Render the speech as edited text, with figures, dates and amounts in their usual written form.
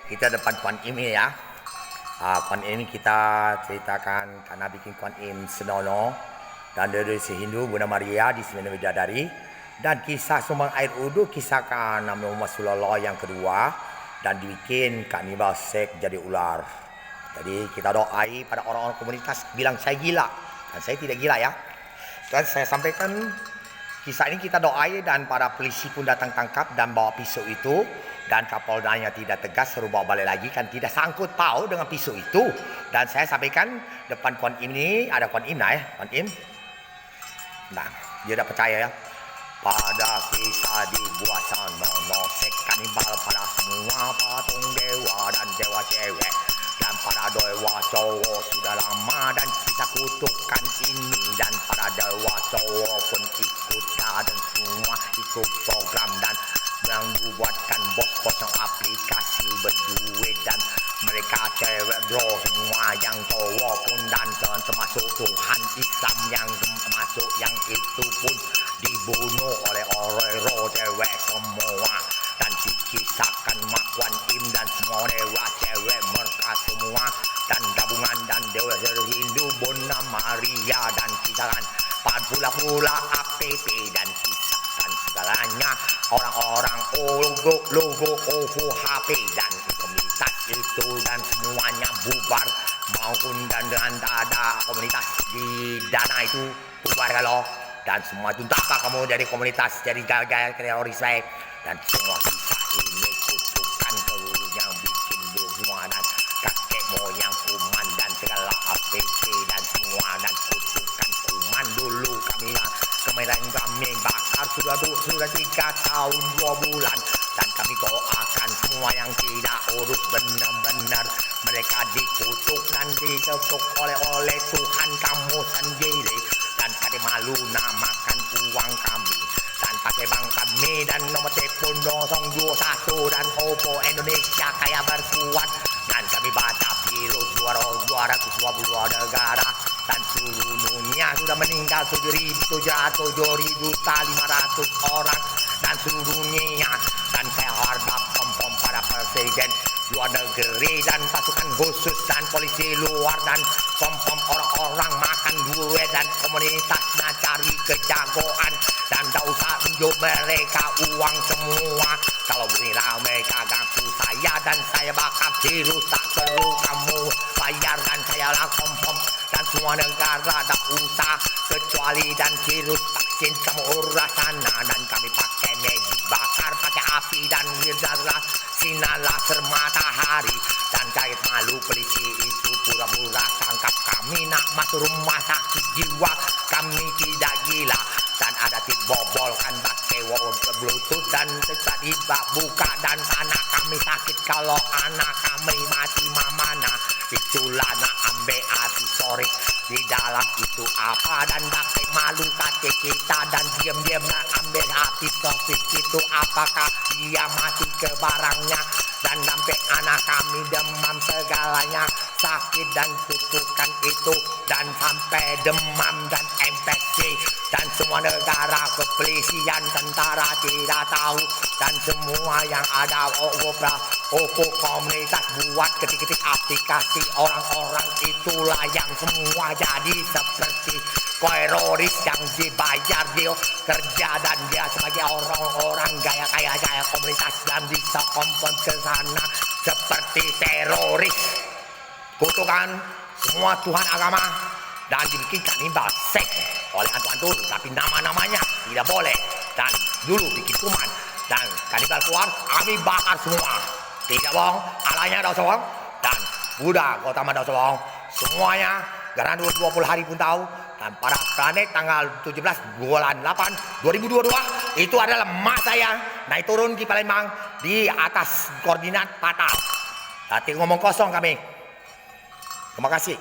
Kita depan Kuan Im ini ya. Kuan Im kita ceritakan karena bikin Kuan Im senonoh dan dari si Hindu Bunda Maria di Semena Widadari, dan kisah sumbang air udu kisahkan Nabi Muhammad Sallallahu yang kedua, dan dibikin kanibal sek jadi ular. Jadi kita doai pada orang-orang komunitas bilang saya gila, dan saya tidak gila ya. Dan saya sampaikan kisah ini kita doai, dan para polisi pun datang tangkap dan bawa pisau itu, dan Kapoldanya tidak tegas suruh bawa balik lagi, kan tidak sangkut paut dengan pisau itu. Dan saya sampaikan depan Kuan Im ini ada Kuan Im ya, Kuan Im. Nah, dia tak percaya ya. Pada kisah dibuat senonoh sek kanibal pada semua patung dewa dan dewa cewek, dan para dewa cowok sudah lama dan kisah kutukan ini, dan para dewa cowok pun ikut dan semua ikut program, dan yang dibuatkan bos-bos yang aplikasi berduit, dan mereka cewek bro semua yang cowok pun, dan termasuk Tuhan Islam yang termasuk yang itu pun dibunuh oleh orang cewek semua, dan dikisahkan Mak Kuan Im dan semua dewa cewek mereka semua, dan gabungan dan dewa Hindu Bunda Maria, dan kisahkan pula APP, dan kisahkan segalanya orang-orang logo OVO HP dan komunitas itu, dan semuanya bubar maupun dan dengan ada komunitas di dana itu bubar kalau, dan semua itu apa kamu dari komunitas jadi gaya teroris saya, dan semua kisah ini kutukan telur yang bikin semua, dan kakek moyang kuman dan segala APC dan semua, dan kutukan kuman dulu kami bakar sudah 3 tahun 2 bulan, dan kami doakan semua yang tidak urus benar-benar mereka dikutuk dan dikutuk oleh Tuhan kamu sendiri, dan kami malu namakan uang kami dan pakai bank kami, dan nomor telepon 021 dan OVO Indonesia kaya berkuat, dan kami baca virus 222 negara, dan seluruh dunia sudah meninggal 7.500 orang, dan seluruh dunia, dan saya harap pom-pom para presiden luar negeri dan pasukan khusus dan polisi luar, dan pom-pom orang-orang makan duit dan komunitasnya cari kejagoan, dan tak usah unjuk mereka uang semua. Kalau bila mereka ganggu saya dan saya bakar virus, tak perlu kamu bayar, dan saya lah pom-pom dan semua negara tak usah kecuali, dan virus vaksin kamu urus sana, dan kami pakai magic bakar pakai api dan sinar laser matahari, dan kait malu polisi itu pura-pura tangkap kami nak masuk rumah sakit jiwa, kami tidak gila, dan ada tip bobol kan pakai bluetooth, dan tiba buka, dan anak kami sakit kalau anak kami mati mamana, itulah nak ambil aksesoris di dalam itu apa, dan pakai malu kaki kita, dan diam-diam nak ambil aksesoris itu apakah dia mati ke barangnya, dan sampai anak kami demam segalanya sakit dan kutukan itu, dan sampai demam dan infeksi, dan semua negara kepolisian tentara tidak tahu, dan semua yang ada OVO komunitas buat ketik-ketik aplikasi orang-orang itulah yang semua jadi seperti teroris yang dibayar dia kerja, dan dia sebagai orang-orang gaya komunitas dan bisa kompon ke sana seperti teroris, kutukan semua Tuhan agama, dan dibikin kanibal sek oleh hantu-hantu, tapi nama-namanya tidak boleh, dan dulu bikin kuman dan kanibal keluar kami bakar semua, tidak bohong, alanya Daun Sewong dan Buddha Gautama Daun Sewong semuanya Garandu 20 hari pun tahu, dan pada planet tanggal 17 bulan 8 2022 itu adalah emak saya naik turun di Palembang di atas koordinat fatal. Tadi ngomong kosong kami. Terima kasih.